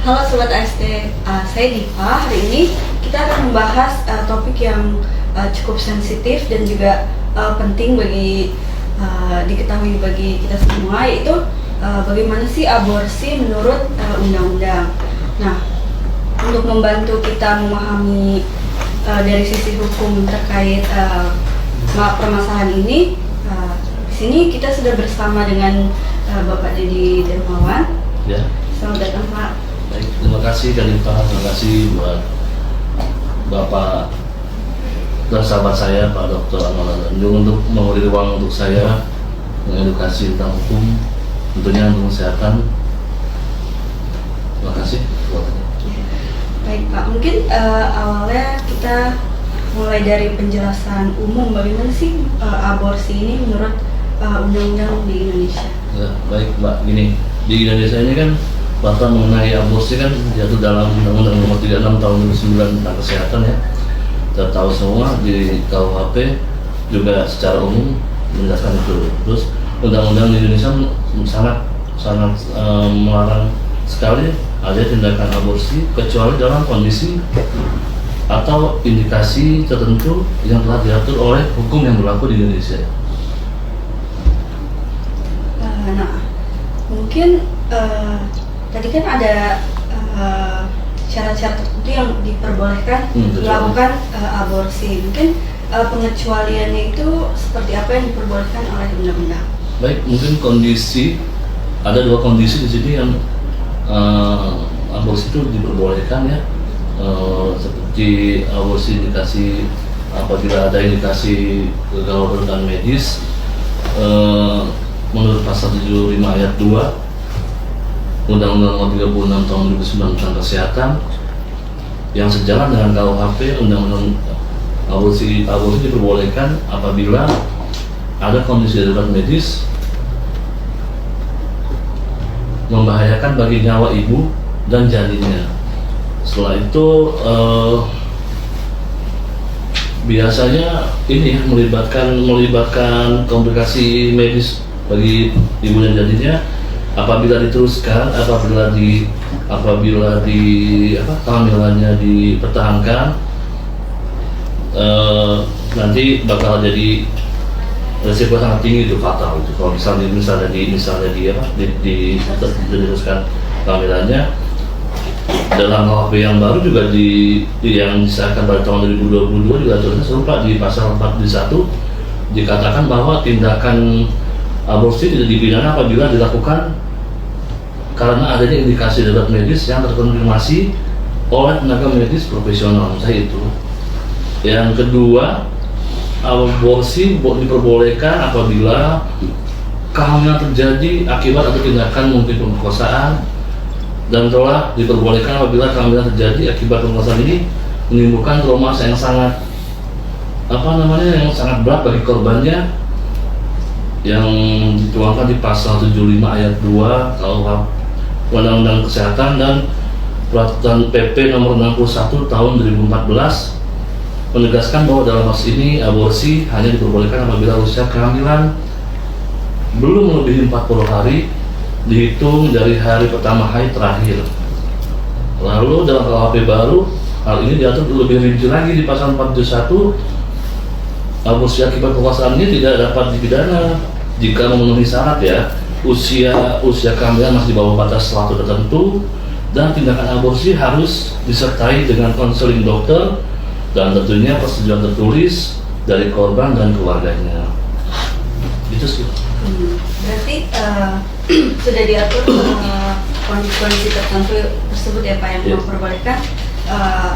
Halo Sobat AST, saya Diva. Hari ini kita akan membahas topik yang cukup sensitif dan juga penting bagi diketahui bagi kita semua, yaitu bagaimana sih aborsi menurut undang-undang. Nah, untuk membantu kita memahami dari sisi hukum terkait permasalahan ini, di sini kita sudah bersama dengan Bapak Deddy Dermawan. Ya. Selamat datang Pak. Baik, terima kasih Kadifa, terima kasih buat Bapak dan sahabat saya Pak Dr. Anwar Tanjung untuk memberi ruang untuk saya mengedukasi tentang hukum, tentunya untuk kesehatan. Terima kasih. Baik Pak, mungkin awalnya kita mulai dari penjelasan umum bagaimana sih aborsi ini menurut undang-undang di Indonesia. Ya, baik Mbak, gini, di Indonesia ini kan peraturan mengenai aborsi kan jatuh dalam Undang-Undang Nomor 36 Tahun 2009 tentang kesehatan ya. Kita tahu semua di KUHP juga secara umum menjelaskan itu. Terus undang-undang di Indonesia sangat melarang sekali ada tindakan aborsi kecuali dalam kondisi atau indikasi tertentu yang telah diatur oleh hukum yang berlaku di Indonesia. Nah, mungkin tadi kan ada syarat-syarat tertentu yang diperbolehkan melakukan aborsi. Mungkin pengecualiannya itu seperti apa yang diperbolehkan oleh undang-undang? Baik, mungkin kondisi, ada dua kondisi di sini yang aborsi itu diperbolehkan ya, seperti aborsi indikasi apabila ada indikasi gawat dan medis menurut pasal 75 ayat 2 Undang-Undang Nomor 36 Tahun 2009 tentang kesehatan yang sejalan dengan KUHP. Undang-Undang aborsi diperbolehkan apabila ada kondisi darurat medis membahayakan bagi nyawa ibu dan janinnya. Setelah itu biasanya ini ya, melibatkan komplikasi medis bagi ibu dan janinnya. Apabila diteruskan, apabila kehamilannya dipertahankan, nanti bakal jadi resiko sangat tinggi, itu fatal itu. Kalau misalnya diteruskan kehamilannya. Dalam KUHP yang baru juga yang disahkan pada tahun 2022 juga aturannya serupa di pasal 41 dikatakan bahwa tindakan aborsi tidak dipidana apabila dilakukan karena adanya indikasi darurat medis yang terkonfirmasi oleh tenaga medis profesional. Saya itu. Yang kedua, aborsi diperbolehkan apabila kehamilan terjadi akibat atau tindakan mungkin pemerkosaan, dan telah diperbolehkan apabila kehamilan terjadi akibat pemerkosaan ini menimbulkan trauma yang sangat yang sangat berat bagi korbannya, yang dituangkan di pasal 75 ayat 2 KUHP Undang-Undang Kesehatan dan Peraturan PP Nomor 61 Tahun 2014 menegaskan bahwa dalam kasus ini aborsi hanya diperbolehkan apabila usia kehamilan belum melebihi 40 hari dihitung dari hari pertama haid terakhir. Lalu dalam KUHP baru hal ini diatur lebih rinci lagi di pasal 471. Aborsi akibat pemerkosaan ini tidak dapat dipidana jika memenuhi syarat ya, usia kehamilan masih di bawah batas waktu tertentu, dan tindakan aborsi harus disertai dengan konseling dokter dan tentunya persetujuan tertulis dari korban dan keluarganya. Itu sih. Berarti sudah diatur kondisi-kondisi tertentu tersebut ya Pak yang memperbolehkan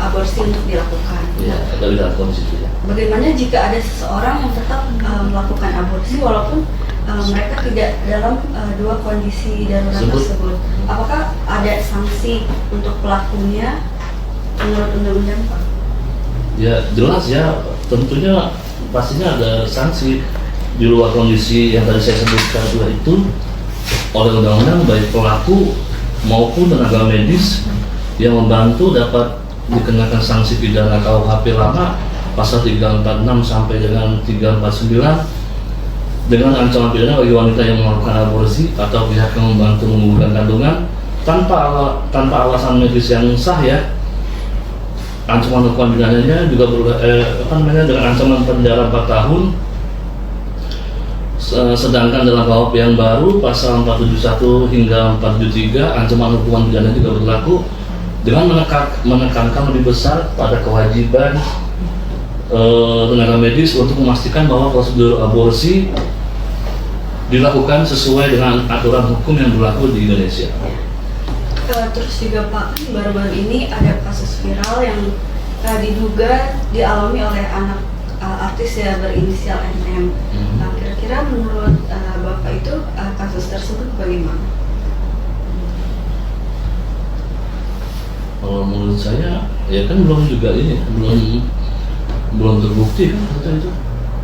aborsi untuk dilakukan. Iya, dari dalam kondisi itu ya. Bagaimana jika ada seseorang yang tetap melakukan aborsi walaupun mereka tidak dalam dua kondisi darurat tersebut? Apakah ada sanksi untuk pelakunya menurut undang-undang Pak? Ya jelas ya, tentunya pastinya ada sanksi di luar kondisi yang tadi saya sebutkan itu oleh undang-undang. Baik pelaku maupun tenaga medis yang membantu dapat dikenakan sanksi pidana KUHP lama pasal 346 sampai dengan 349 dengan ancaman pidana bagi wanita yang melakukan aborsi atau pihak yang membantu menggugurkan kandungan tanpa alasan medis yang sah ya. Ancaman hukuman pidananya juga dengan ancaman penjara 4 tahun. Sedangkan dalam KUHP yang baru pasal 471 hingga 473 ancaman hukuman pidana juga berlaku dengan menekankan lebih besar pada kewajiban tenaga medis untuk memastikan bahwa prosedur aborsi dilakukan sesuai dengan aturan hukum yang berlaku di Indonesia. Terus juga Pak, baru-baru ini ada kasus viral yang diduga dialami oleh anak artis ya berinisial MM. Kira-kira menurut Bapak itu kasus tersebut bagaimana? Kalau menurut saya ya kan belum juga ini belum terbukti kan itu.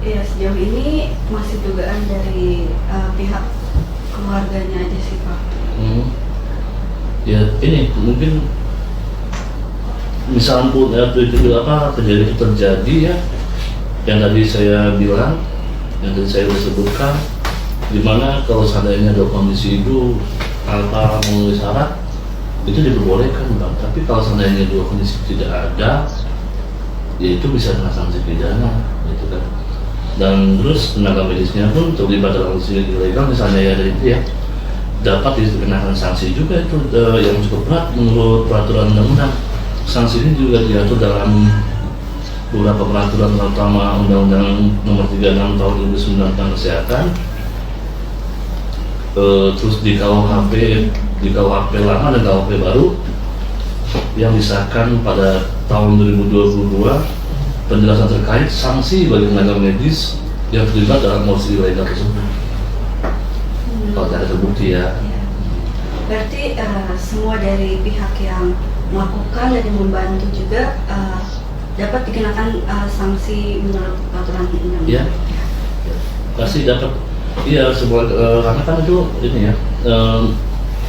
Iya, sejauh ini masih dugaan dari pihak keluarganya aja sih Pak. Ya ini mungkin misalnya pun kejadian itu terjadi ya, yang tadi saya bilang, yang tadi saya sudah sebutkan, dimana kalau seandainya ada kondisi itu tanpa memenuhi syarat itu diperbolehkan Bang. Tapi kalau seandainya dua kondisi tidak ada, ya itu bisa kena sanksi pidana gitu kan. Dan terus tenaga medisnya pun terlibat dalam usaha ilegal misalnya ya dari itu ya, dapat dikenakan sanksi juga itu yang cukup berat menurut peraturan undang-undang. Sanksi ini juga diatur dalam beberapa peraturan, terutama Undang-Undang Nomor 36 Tahun 2009 tentang Kesehatan, terus di KUHP lama dan KUHP baru yang disahkan pada tahun 2022 penjelasan terkait sanksi bagi tenaga medis yang terlibat dalam aborsi ilegal tersebut. Kalau tidak terbukti ya. Berarti semua dari pihak yang melakukan dan yang membantu juga dapat dikenakan sanksi menurut peraturan undang-undang. Iya. Pasti dapat. Iya, semua karena kan itu ini ya.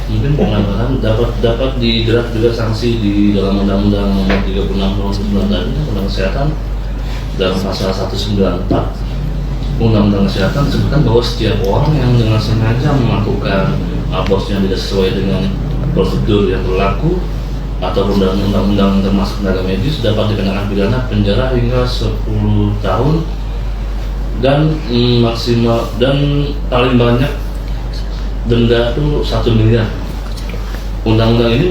Mungkin penganggaran dapat dijerat juga sanksi di dalam Undang-Undang Nomor 36 Tahun 2009 tadi tentang Kesehatan dalam pasal 194 Undang-Undang Kesehatan disebutkan bahwa setiap orang yang dengan sengaja melakukan aborsi yang tidak sesuai dengan prosedur yang berlaku atau undang-undang termasuk tenaga medis dapat dikenakan pidana penjara hingga 10 tahun dan maksimal dan paling banyak denda itu 1 miliar. Undang-undang ini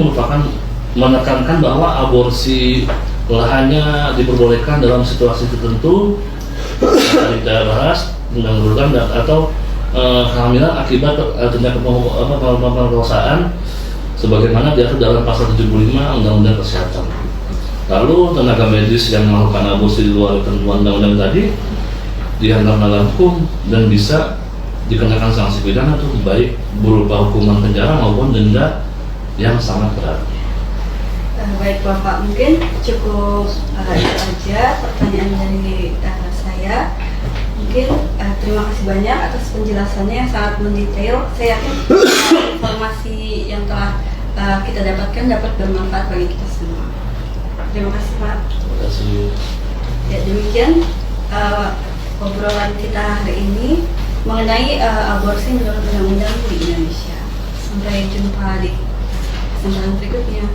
menekankan bahwa aborsi hanya diperbolehkan dalam situasi tertentu kita bahas undang-undang atau kehamilan akibat tindak pemerkosaan sebagaimana diatur dalam pasal 75 Undang-Undang Kesehatan. Lalu tenaga medis yang melakukan aborsi di luar ketentuan undang-undang tadi dianggap melanggar hukum dan bisa dikenakan sanksi pidana tuh baik berupa hukuman penjara maupun denda yang sangat berat. Baik Bapak, mungkin cukup itu aja pertanyaan dari saya. Mungkin terima kasih banyak atas penjelasannya yang sangat mendetail. Saya yakin informasi yang telah kita dapatkan dapat bermanfaat bagi kita semua. Terima kasih Pak. Terima kasih. Ya, demikian obrolan kita hari ini mengenai aborsi menurut undang-undang di Indonesia. Sampai jumpa di kesempatan berikutnya.